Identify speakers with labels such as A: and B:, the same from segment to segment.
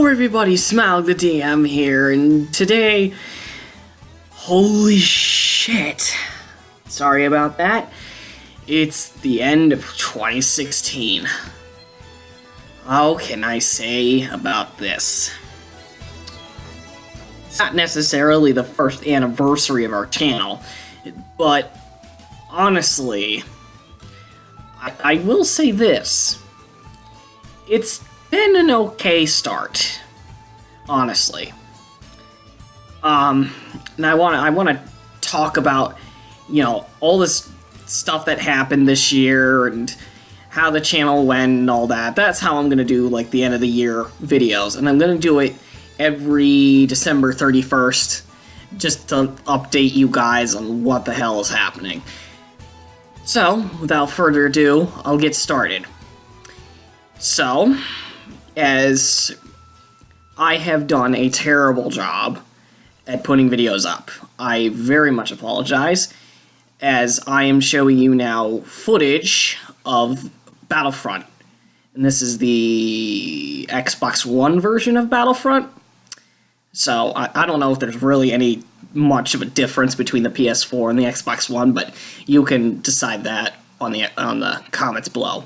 A: everybody, Smaug the DM here, and today, holy shit, sorry about that, it's the end of 2016. How can I say about this? It's not necessarily the first anniversary of our channel, but honestly, I will say this. It's been an okay start, honestly. And I want to talk about, all this stuff that happened this year and how the channel went and all that. That's how I'm going to do, like, the end of the year videos. And I'm going to do it every December 31st, just to update you guys on what the hell is happening. So, without further ado, I'll get started. So, as I have done a terrible job at putting videos up, I very much apologize, as I am showing you now footage of Battlefront. And this is the Xbox One version of Battlefront. So, I don't know if there's really much of a difference between the PS4 and the Xbox One, but you can decide that on the comments below.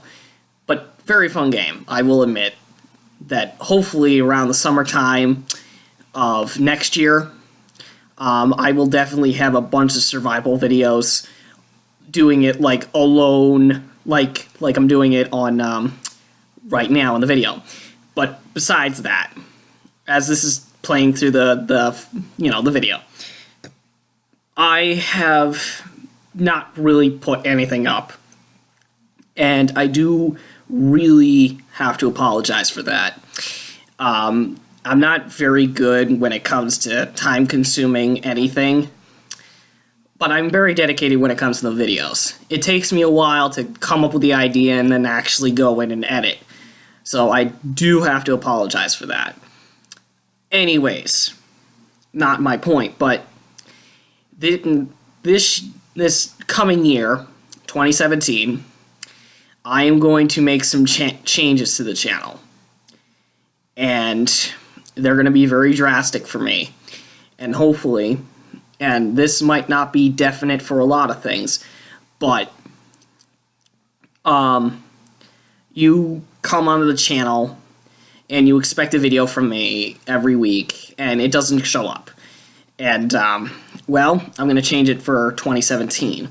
A: But very fun game, I will admit that hopefully around the summertime of next year, I will definitely have a bunch of survival videos doing it like alone, like I'm doing it on right now in the video. But besides that, as this is playing through the video, I have not really put anything up, and I do really have to apologize for that. I'm not very good when it comes to time-consuming anything, but I'm very dedicated when it comes to the videos. It takes me a while to come up with the idea and then actually go in and edit, so I do have to apologize for that. Anyways, not my point, but this coming year, 2017, I am going to make some changes to the channel. And they're going to be very drastic for me. And hopefully, and this might not be definite for a lot of things, but you come onto the channel and you expect a video from me every week, and it doesn't show up. And, well, I'm going to change it for 2017.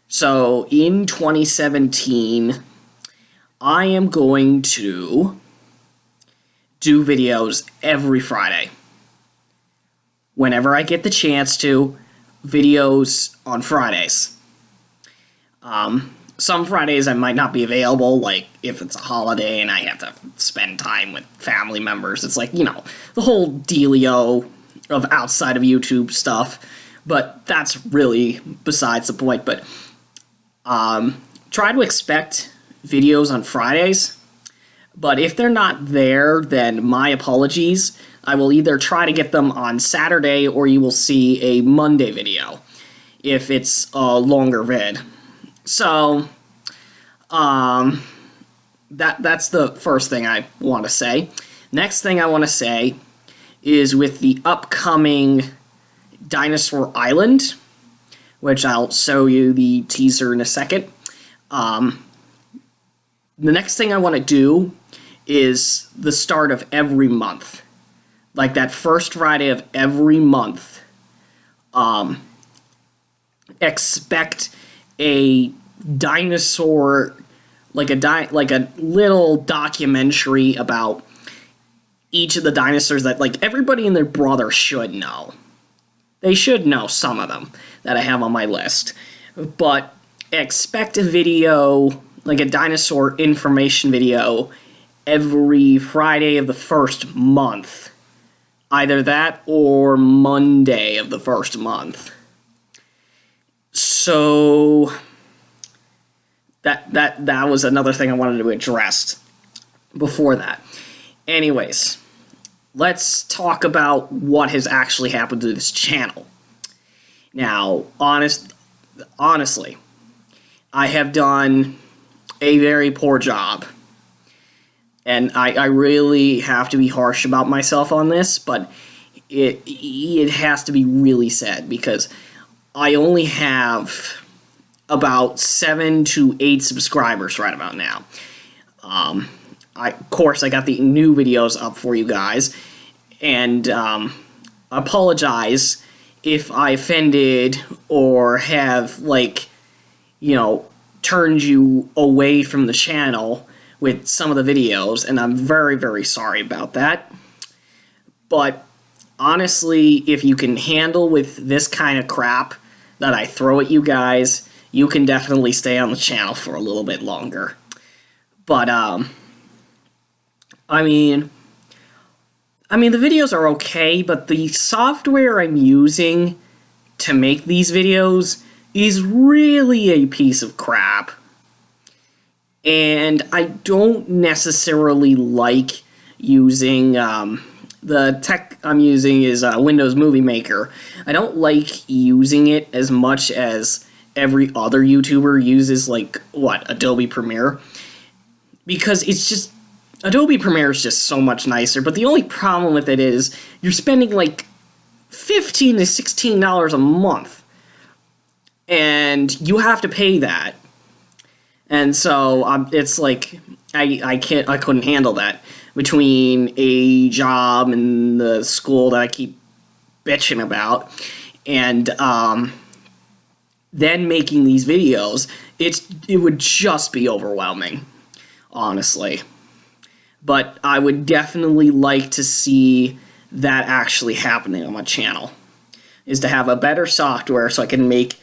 A: So, in 2017, I am going to do videos every Friday. Whenever I get the chance to, videos on Fridays. Some Fridays I might not be available, like if it's a holiday and I have to spend time with family members. It's like, the whole dealio of outside of YouTube stuff. But that's really besides the point. But try to expect videos on Fridays, but if they're not there, then my apologies. I will either try to get them on Saturday, or you will see a Monday video if it's a longer vid. So, that's the first thing I want to say. Next thing I want to say is with the upcoming Dinosaur Island, which I'll show you the teaser in a second. The next thing I want to do is the start of every month. Like that first Friday of every month. Expect a dinosaur, like a little documentary about each of the dinosaurs that, like, everybody and their brother should know. They should know some of them that I have on my list. But expect a video, like a dinosaur information video, every Friday of the first month. Either that or Monday of the first month. So that was another thing I wanted to address before that. Anyways, let's talk about what has actually happened to this channel. Now, honestly, I have done a very poor job and I really have to be harsh about myself on this, but it has to be really said, because I only have about 7 to 8 subscribers right about now. Of course, I got the new videos up for you guys, and apologize if I offended or have, like, turned you away from the channel with some of the videos, and I'm very, very sorry about that. But honestly, if you can handle with this kind of crap that I throw at you guys, you can definitely stay on the channel for a little bit longer. But, I mean, the videos are okay, but the software I'm using to make these videos is really a piece of crap. And I don't necessarily like using, the tech I'm using is Windows Movie Maker. I don't like using it as much as every other YouTuber uses, like, Adobe Premiere. Because it's just, Adobe Premiere is just so much nicer, but the only problem with it is you're spending like $15 to $16 a month, and you have to pay that. And so it's like I couldn't handle that between a job and the school that I keep bitching about, and then making these videos. It would just be overwhelming, honestly. But I would definitely like to see that actually happening on my channel, is to have a better software so I can make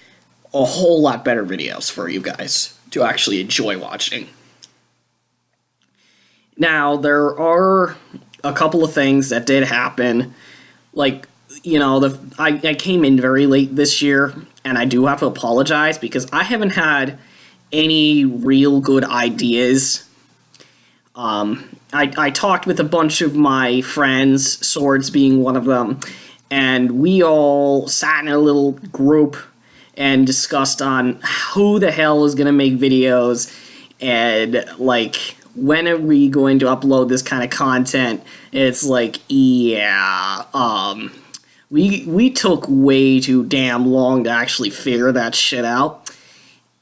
A: a whole lot better videos for you guys to actually enjoy watching. Now, there are a couple of things that did happen. Like, I came in very late this year, and I do have to apologize because I haven't had any real good ideas. I talked with a bunch of my friends, Swords being one of them, and we all sat in a little group and discussed on who the hell is going to make videos, and, like, when are we going to upload this kind of content. It's like, yeah, we took way too damn long to actually figure that shit out.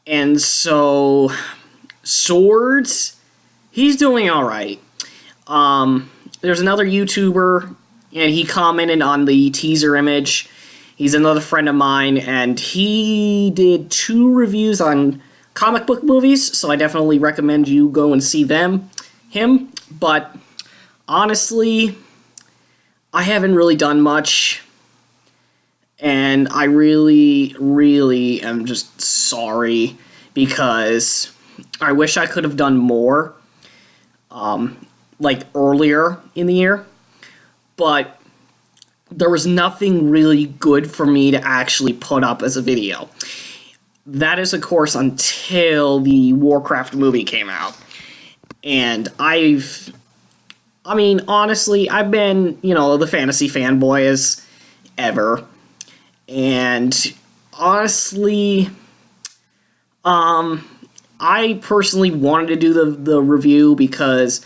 A: And so, Swords, he's doing alright. There's another YouTuber, and he commented on the teaser image. He's another friend of mine, and he did 2 reviews on comic book movies, so I definitely recommend you go and see him. But honestly, I haven't really done much, and I really, really am just sorry, because I wish I could have done more, like, earlier in the year, but there was nothing really good for me to actually put up as a video. That is, of course, until the Warcraft movie came out. And honestly, I've been, the fantasy fanboy as ever. And honestly, I personally wanted to do the review because,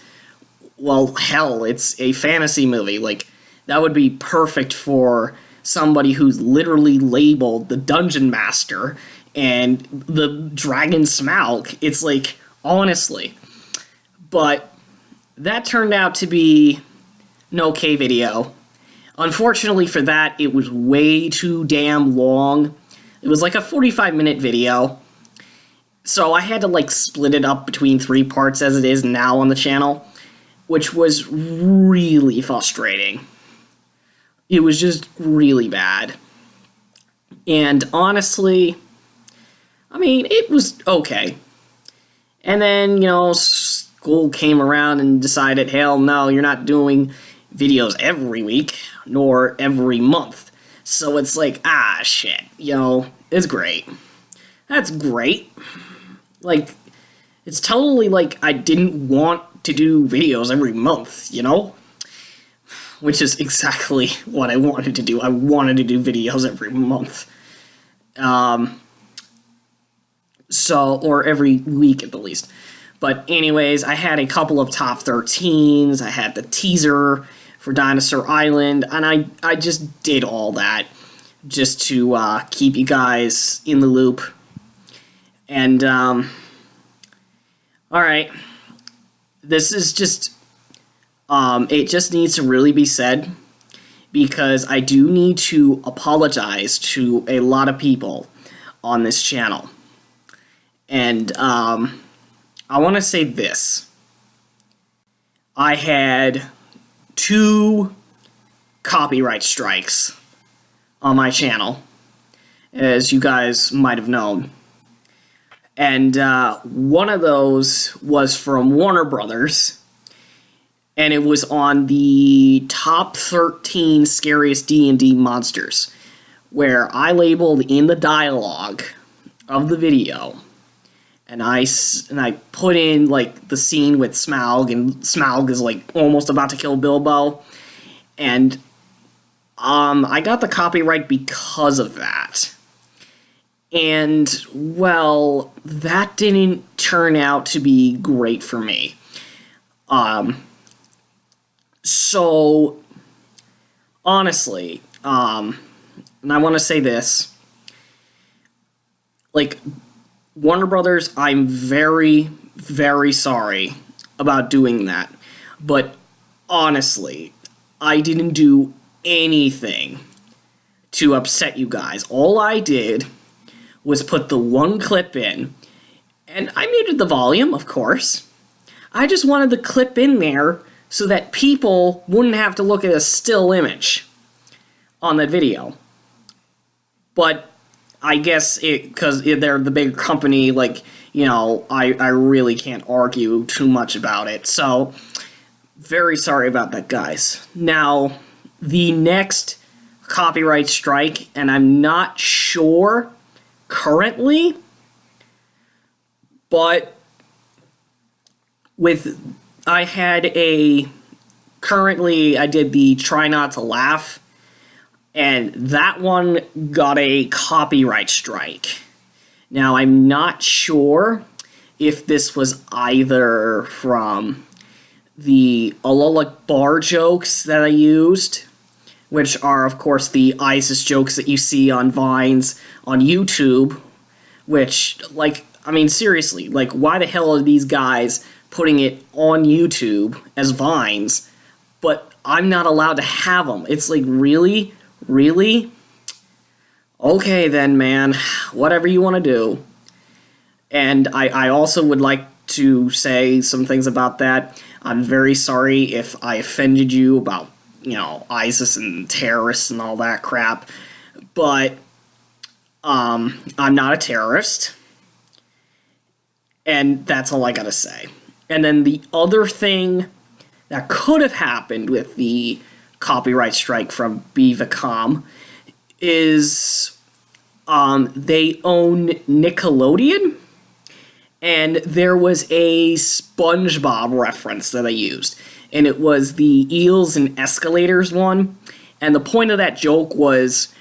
A: well, hell, it's a fantasy movie. Like, that would be perfect for somebody who's literally labeled the Dungeon Master and the Dragon Smaug. It's like, honestly. But that turned out to be an okay video. Unfortunately for that, it was way too damn long. It was like a 45-minute video. So I had to, like, split it up between 3 parts as it is now on the channel, which was really frustrating. It was just really bad. And honestly, it was okay. And then, school came around and decided, hell no, you're not doing videos every week, nor every month. So it's like, shit, it's great. That's great. Like, it's totally like I didn't want to do videos every month, Which is exactly what I wanted to do. I wanted to do videos every month. Or every week at the least. But anyways, I had a couple of top 13s. I had the teaser for Dinosaur Island, and I just did all that just to keep you guys in the loop. And, alright. This is just, it just needs to really be said, because I do need to apologize to a lot of people on this channel. And, I want to say this. I had 2 copyright strikes on my channel, as you guys might have known. And one of those was from Warner Brothers, and it was on the top 13 scariest D&D monsters, where I labeled in the dialogue of the video, and I put in, like, the scene with Smaug, and Smaug is, like, almost about to kill Bilbo, and I got the copyright because of that. And, well, that didn't turn out to be great for me. So, honestly, and I want to say this, like, Warner Brothers, I'm very, very sorry about doing that. But, honestly, I didn't do anything to upset you guys. All I did was put the one clip in, and I muted the volume, of course. I just wanted the clip in there so that people wouldn't have to look at a still image on that video. But I guess because they're the big company, like, you know, I really can't argue too much about it. So, very sorry about that, guys. Now, the next copyright strike, and I'm not sure currently, but I did the Try Not to Laugh, and that one got a copyright strike. Now, I'm not sure if this was either from the Alolic Bar jokes that I used, which are, of course, the ISIS jokes that you see on Vines on YouTube, which, like, I mean, seriously, like, why the hell are these guys putting it on YouTube as Vines, but I'm not allowed to have them? It's like, really? Really? Okay then, man. Whatever you want to do. And I also would like to say some things about that. I'm very sorry if I offended you about, you know, ISIS and terrorists and all that crap. But, I'm not a terrorist. And that's all I gotta say. And then the other thing that could have happened with the copyright strike from Bevacom is they own Nickelodeon, and there was a SpongeBob reference that I used, and it was the Eels and Escalators one, and the point of that joke was,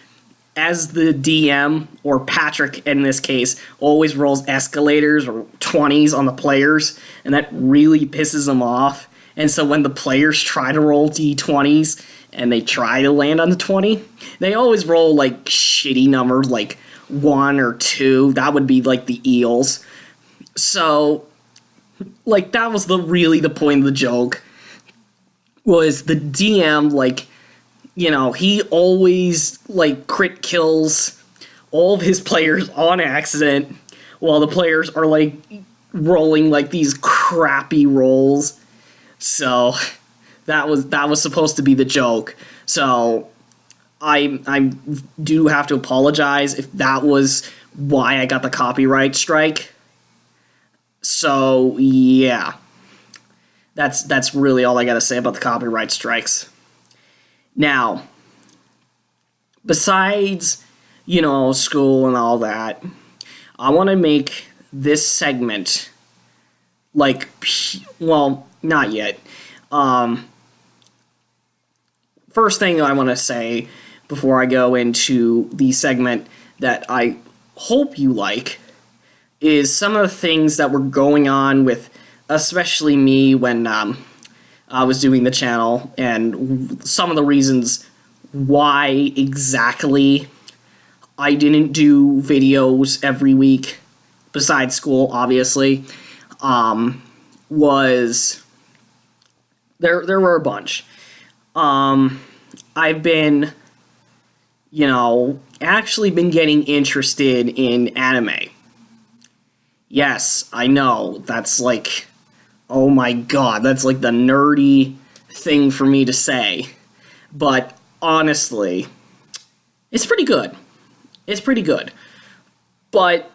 A: as the DM, or Patrick in this case, always rolls escalators or 20s on the players, and that really pisses them off. And so when the players try to roll D20s and they try to land on the 20, they always roll, like, shitty numbers, like 1 or 2. That would be, like, the Eels. So, like, that was really the point of the joke, was the DM, like, you know, he always, like, crit kills all of his players on accident while the players are, like, rolling, like, these crappy rolls. So, that was supposed to be the joke. So, I do have to apologize if that was why I got the copyright strike. So, yeah. That's really all I gotta say about the copyright strikes. Now, besides, you know, school and all that, I want to make this segment, like, well, not yet. First thing I want to say before I go into the segment that I hope you like is some of the things that were going on with especially me when I was doing the channel, and some of the reasons why exactly I didn't do videos every week, besides school, obviously, was there were a bunch. I've been, actually been getting interested in anime. Yes, I know, that's like, oh my god, that's like the nerdy thing for me to say. But honestly, it's pretty good. It's pretty good. But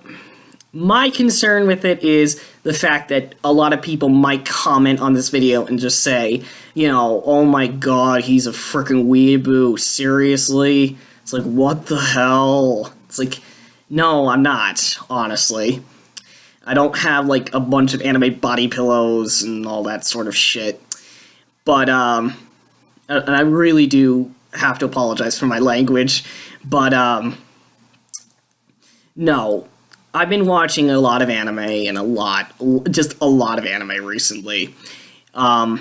A: my concern with it is the fact that a lot of people might comment on this video and just say, oh my god, he's a freaking weeaboo, seriously? It's like, what the hell? It's like, no, I'm not, honestly. I don't have, like, a bunch of anime body pillows and all that sort of shit. But, and I really do have to apologize for my language, but, no. I've been watching a lot of anime, and just a lot of anime recently. And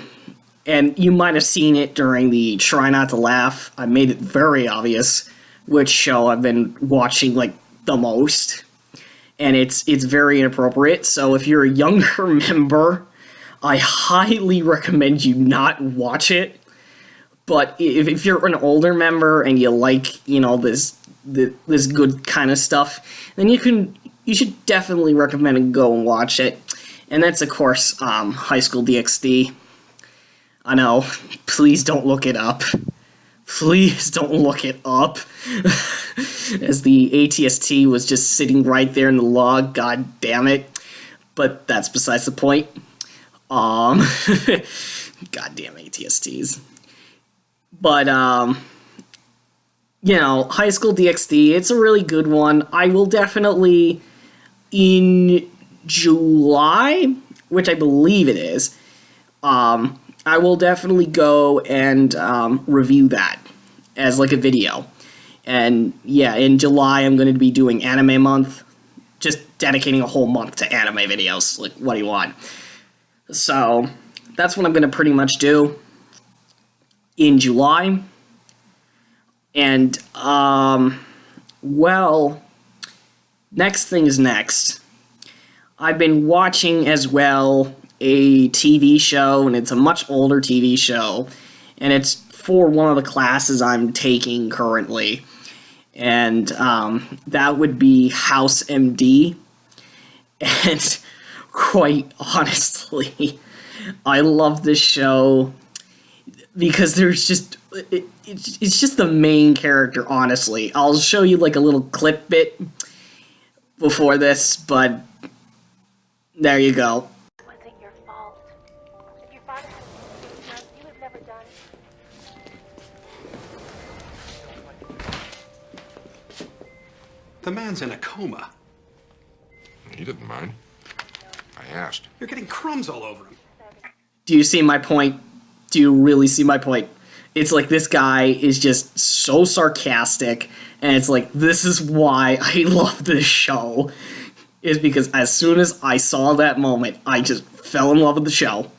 A: you might have seen it during the Try Not to Laugh. I made it very obvious which show I've been watching, like, the most. And it's very inappropriate, so if you're a younger member, I highly recommend you not watch it. But if you're an older member and you like, this good kind of stuff, then you should definitely recommend and go and watch it. And that's, of course, High School DxD. I know, please don't look it up. Please don't look it up. As the ATST was just sitting right there in the log, god damn it. But that's besides the point. Goddamn ATSTs. But, High School DxD, it's a really good one. I will definitely, in July, which I believe it is, I will definitely go and review that as like a video. And yeah, in July I'm going to be doing Anime Month, just dedicating a whole month to anime videos. Like, what do you want? So that's what I'm going to pretty much do in July. And, well, next thing is next. I've been watching as well a TV show, and it's a much older TV show, and it's for one of the classes I'm taking currently, and that would be House MD, and quite honestly, I love this show because there's just, it's just the main character, honestly. I'll show you like a little clip bit before this, but there you go.
B: The man's in a coma.
C: He didn't mind. I asked.
B: You're getting crumbs all over him.
A: Do you see my point? Do you really see my point? It's like this guy is just so sarcastic, and it's like, this is why I love this show. Is because as soon as I saw that moment, I just fell in love with the show.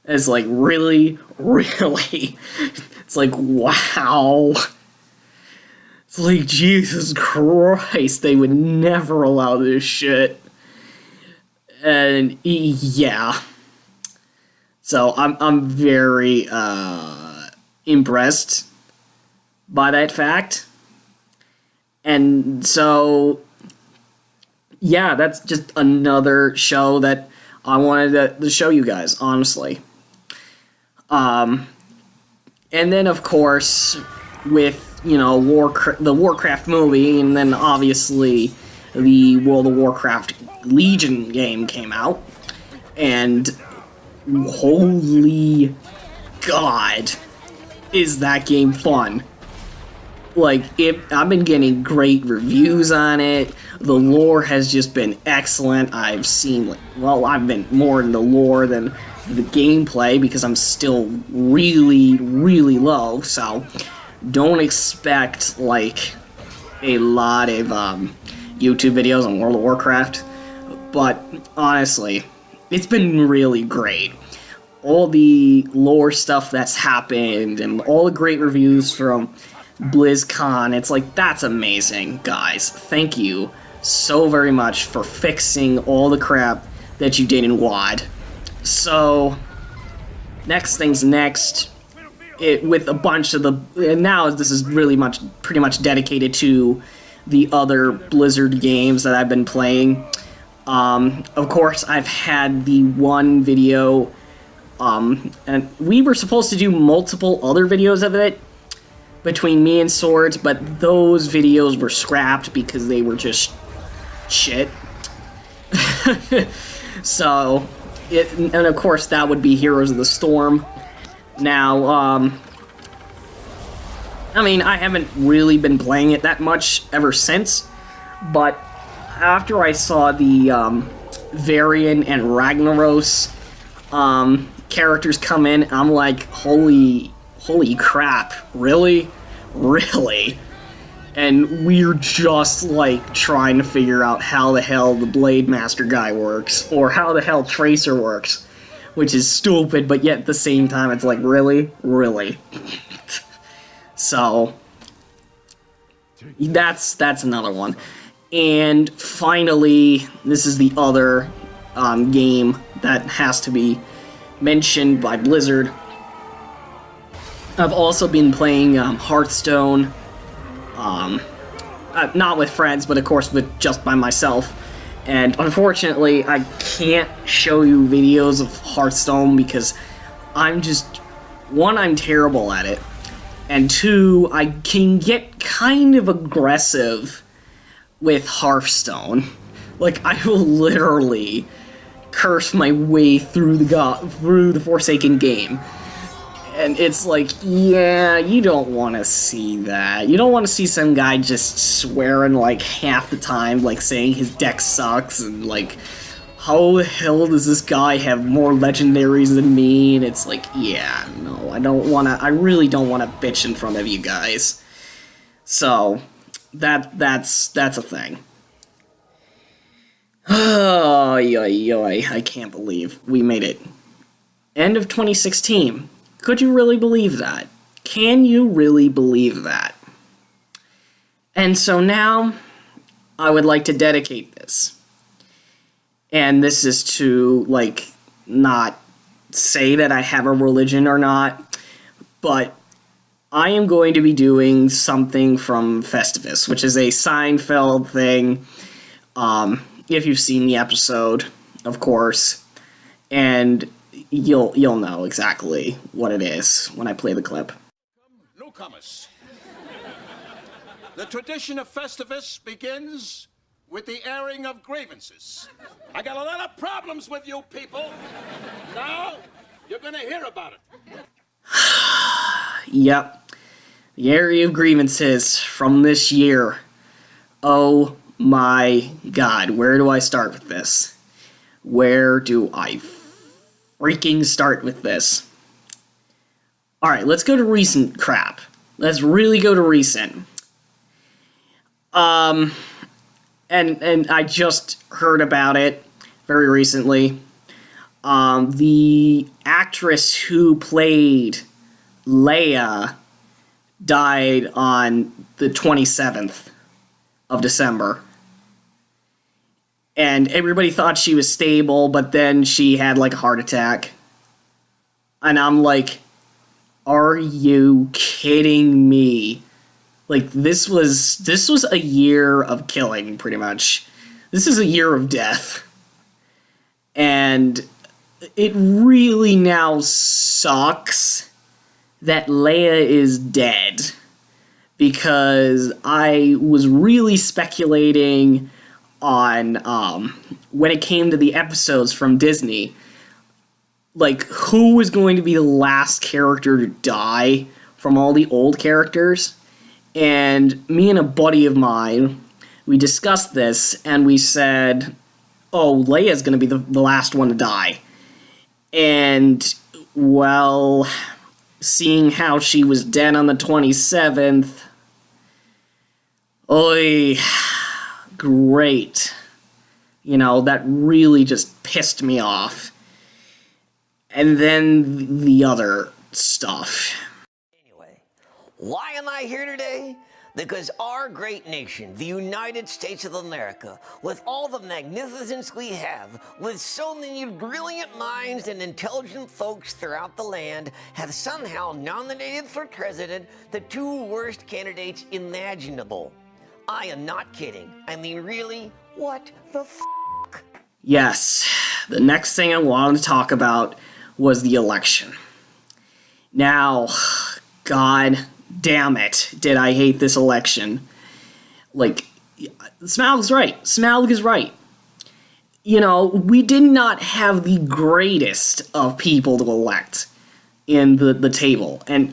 A: It's like, really, really? It's like, wow. It's like, Jesus Christ, they would never allow this shit. And, yeah. So, I'm very, impressed by that fact. And so, yeah, that's just another show that I wanted to show you guys, honestly. And then, of course, with, the Warcraft movie, and then obviously the World of Warcraft Legion game came out, and holy god, is that game fun. Like, I've been getting great reviews on it. The lore has just been excellent. I've seen, I've been more in the lore than the gameplay because I'm still really, really low, so don't expect, like, a lot of YouTube videos on World of Warcraft. But, honestly, it's been really great. All the lore stuff that's happened and all the great reviews from BlizzCon, it's like, that's amazing, guys. Thank you so very much for fixing all the crap that you did in WoD. So, next thing's next. With a bunch of and now this is really pretty much dedicated to the other Blizzard games that I've been playing. Of course, I've had the one video, and we were supposed to do multiple other videos of it between me and Swords, but those videos were scrapped because they were just shit. So, and of course that would be Heroes of the Storm. Now, I mean, I haven't really been playing it that much ever since, but after I saw the Varian and Ragnaros characters come in, I'm like, holy crap, really? Really? And we're just, like, trying to figure out how the hell the Blade Master guy works, or how the hell Tracer works. Which is stupid, but yet at the same time, it's like, really? Really? So, that's another one. And finally, this is the other game that has to be mentioned by Blizzard. I've also been playing Hearthstone, not with friends, but of course just by myself. And unfortunately, I can't show you videos of Hearthstone because I'm terrible at it. And two, I can get kind of aggressive with Hearthstone. Like, I will literally curse my way through the Forsaken game. And it's like, yeah, you don't want to see that. You don't want to see some guy just swearing, like, half the time, like, saying his deck sucks, and, like, how the hell does this guy have more legendaries than me? And it's like, yeah, no, I really don't want to bitch in front of you guys. So, that's a thing. Oh, I can't believe we made it. End of 2016. Could you really believe that? Can you really believe that? And so now, I would like to dedicate this. And this is to, like, not say that I have a religion or not, but I am going to be doing something from Festivus, which is a Seinfeld thing, if you've seen the episode, of course, and you'll know exactly what it is when I play the clip.
D: Newcomers. The tradition of Festivus begins with the airing of grievances. I got a lot of problems with you people. Now, you're gonna hear about it.
A: Yep. The area of grievances from this year. Oh my god, where do I start with this? Where do I freaking start with this? Alright, let's go to recent crap. Let's really go to recent. And I just heard about it very recently. The actress who played Leia died on the 27th of December. And everybody thought she was stable, but then she had, like, a heart attack. And I'm like, are you kidding me? Like, this was a year of killing, pretty much. This is a year of death. And it really now sucks that Leia is dead. Because I was really speculating on, when it came to the episodes from Disney, like, who was going to be the last character to die from all the old characters. And me and a buddy of mine, we discussed this, and we said, oh, Leia's going to be the last one to die. And, well, seeing how she was dead on the 27th, oy, great. that really just pissed me off. And then the other stuff.
E: Anyway, why am I here today? Because our great nation, the United States of America, with all the magnificence we have, with so many brilliant minds and intelligent folks throughout the land, have somehow nominated for president the two worst candidates imaginable. I am not kidding. I mean, really, what the f***?
A: Yes, the next thing I wanted to talk about was the election. Now, God damn it, did I hate this election. Like, Smaug is right. Smaug is right. We did not have the greatest of people to elect in the table. And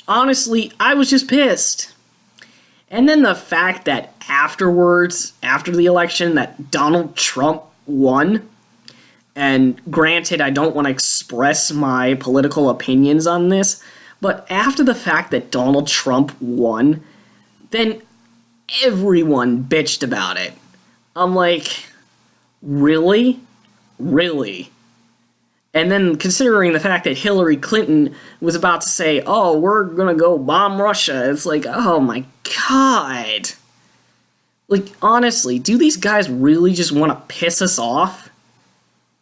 A: honestly, I was just pissed. And then the fact that afterwards, after the election, that Donald Trump won. And granted, I don't want to express my political opinions on this, but after the fact that Donald Trump won, then everyone bitched about it. I'm like, really? Really? And then considering the fact that Hillary Clinton was about to say, oh, we're gonna go bomb Russia, it's like, oh my god. Like, honestly, do these guys really just want to piss us off?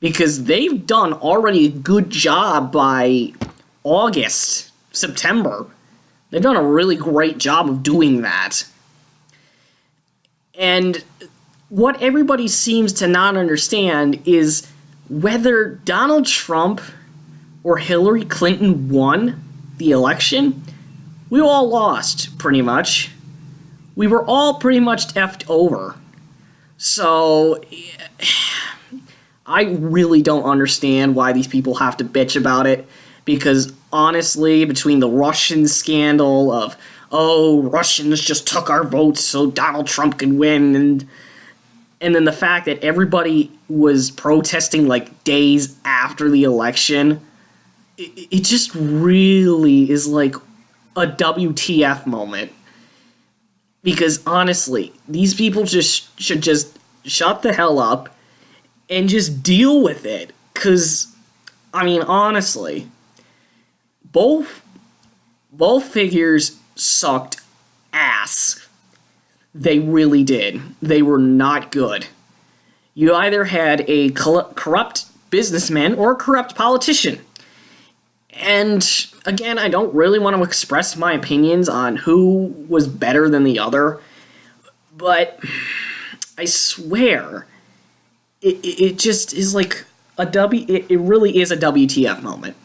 A: Because they've done already a good job by August, September. They've done a really great job of doing that. And what everybody seems to not understand is whether Donald Trump or Hillary Clinton won the election, we all lost, pretty much. We were all pretty much effed over. So, I really don't understand why these people have to bitch about it, because honestly, between the Russian scandal of, oh, Russians just took our votes so Donald Trump could win, and then the fact that everybody was protesting like days after the election, it just really is like a WTF moment. Because honestly, these people just should just shut the hell up and just deal with it. Because, I mean, honestly, both figures sucked ass. They really did. They were not good. You either had a corrupt businessman or a corrupt politician. And, again, I don't really want to express my opinions on who was better than the other, but I swear, it just is like it really is a WTF moment.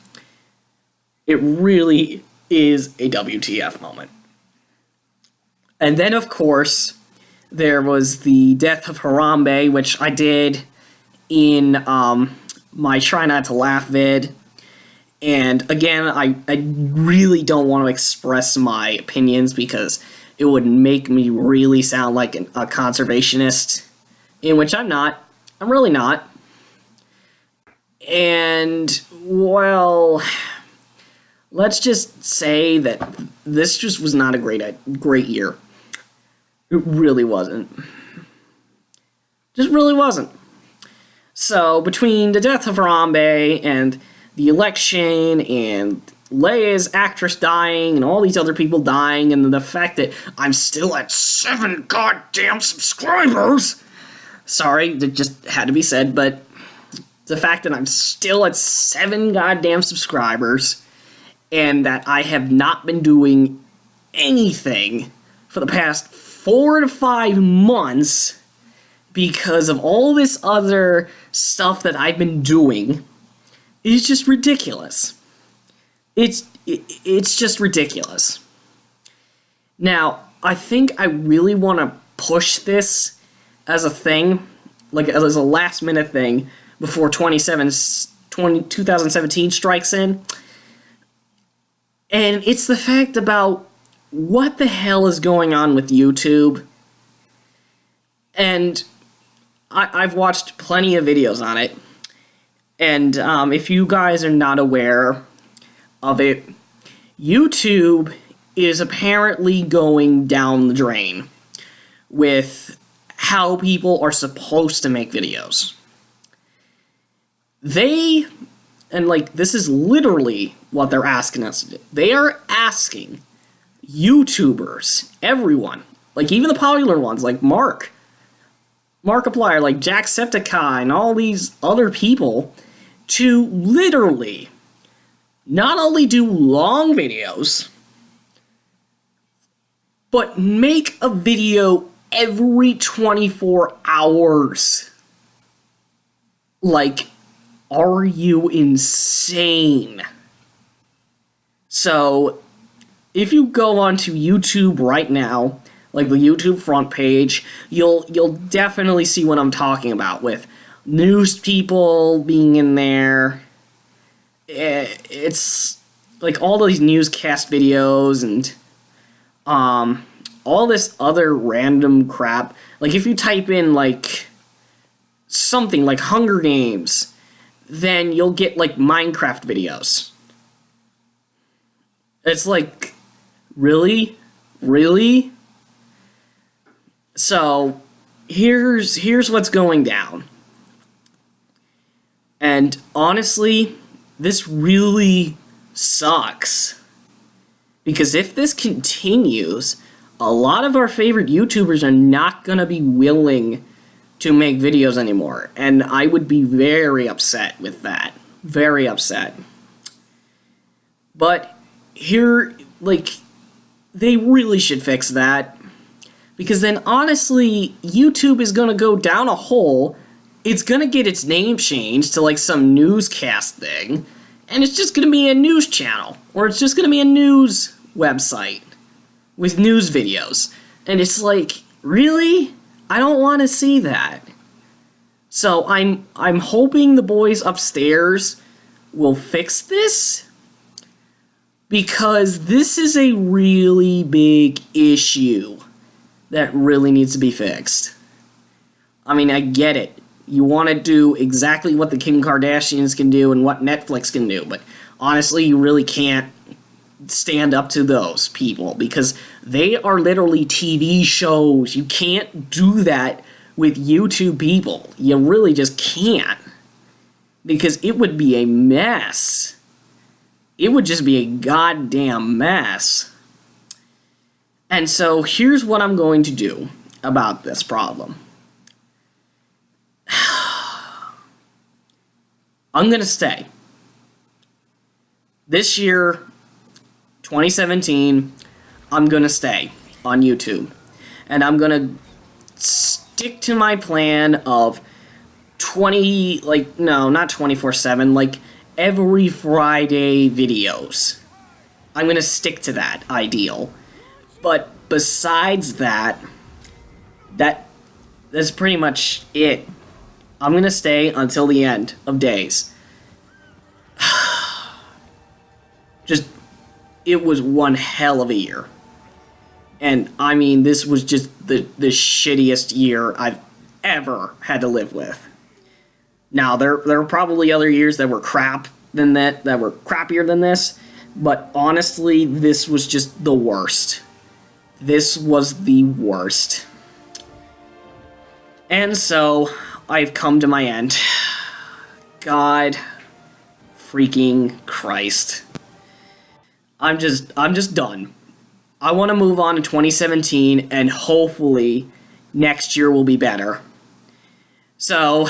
A: It really is a WTF moment. And then, of course, there was the death of Harambe, which I did in my Try Not to Laugh vid. And again, I really don't want to express my opinions because it would make me really sound like a conservationist, in which I'm not. I'm really not. And, well, let's just say that this just was not a great year. It really wasn't. Just really wasn't. So, between the death of Harambe and the election and Leia's actress dying and all these other people dying and the fact that I'm still at 7 goddamn subscribers. Sorry, that just had to be said, but the fact that I'm still at 7 goddamn subscribers and that I have not been doing anything for the past 4 to 5 months because of all this other stuff that I've been doing is just ridiculous. It's just ridiculous. Now, I think I really want to push this as a thing, like as a last-minute thing, before 2017 strikes in. And it's the fact about what the hell is going on with YouTube. And I've watched plenty of videos on it. And if you guys are not aware of it, YouTube is apparently going down the drain with how people are supposed to make videos. And like, this is literally what they're asking us to do. They are asking YouTubers, everyone, like even the popular ones, like Markiplier, like Jacksepticeye, and all these other people, to literally not only do long videos, but make a video every 24 hours. Like, are you insane? So, if you go onto YouTube right now, like the YouTube front page, you'll definitely see what I'm talking about, with news people being in there. It's like all these newscast videos and all this other random crap. Like if you type in like something like Hunger Games, then you'll get like Minecraft videos. It's like, really? Really? So, here's what's going down. And honestly, this really sucks. Because if this continues, a lot of our favorite YouTubers are not going to be willing to make videos anymore. And I would be very upset with that. Very upset. But here, like, they really should fix that. Because then, honestly, YouTube is going to go down a hole. It's going to get its name changed to, like, some newscast thing. And it's just going to be a news channel. Or it's just going to be a news website with news videos. And it's like, really? I don't want to see that. So I'm hoping the boys upstairs will fix this. Because this is a really big issue that really needs to be fixed. I mean, I get it. You want to do exactly what the Kim Kardashians can do and what Netflix can do, but honestly, you really can't stand up to those people because they are literally TV shows. You can't do that with YouTube people. You really just can't. Because it would be a mess. It would just be a goddamn mess. And so here's what I'm going to do about this problem. I'm going to stay. This year, 2017, I'm going to stay on YouTube. And I'm going to stick to my plan of not 24/7, like every Friday videos. I'm going to stick to that ideal. But besides that, that's pretty much it. I'm going to stay until the end of days. It was one hell of a year. And, I mean, this was just the shittiest year I've ever had to live with. Now, there were probably other years that were crap that were crappier than this, but honestly, this was just the worst. This was the worst. And so, I've come to my end. God freaking Christ. I'm just done. I want to move on to 2017, and hopefully next year will be better. So,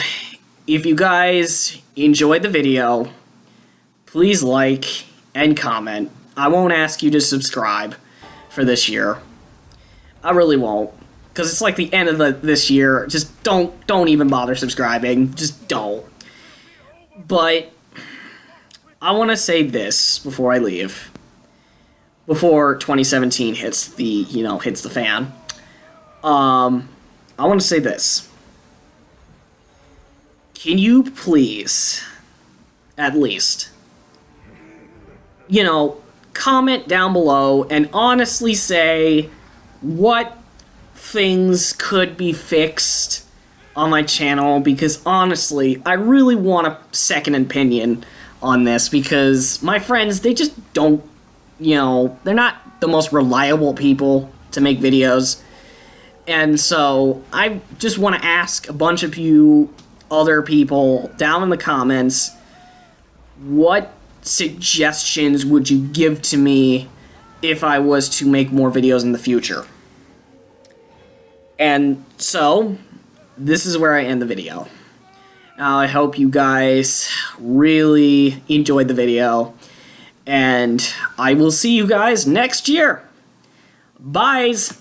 A: if you guys enjoyed the video, please like and comment. I won't ask you to subscribe for this year. I really won't. Because it's like the end of this year. Just don't even bother subscribing. Just don't. But I want to say this before I leave. Before 2017 hits the fan. I want to say this. Can you please, at least, comment down below and honestly say what things could be fixed on my channel, because honestly, I really want a second opinion on this, because my friends, they just don't, they're not the most reliable people to make videos. And so I just want to ask a bunch of you other people down in the comments, what suggestions would you give to me if I was to make more videos in the future? And so, this is where I end the video. Now, I hope you guys really enjoyed the video, and I will see you guys next year. Byes!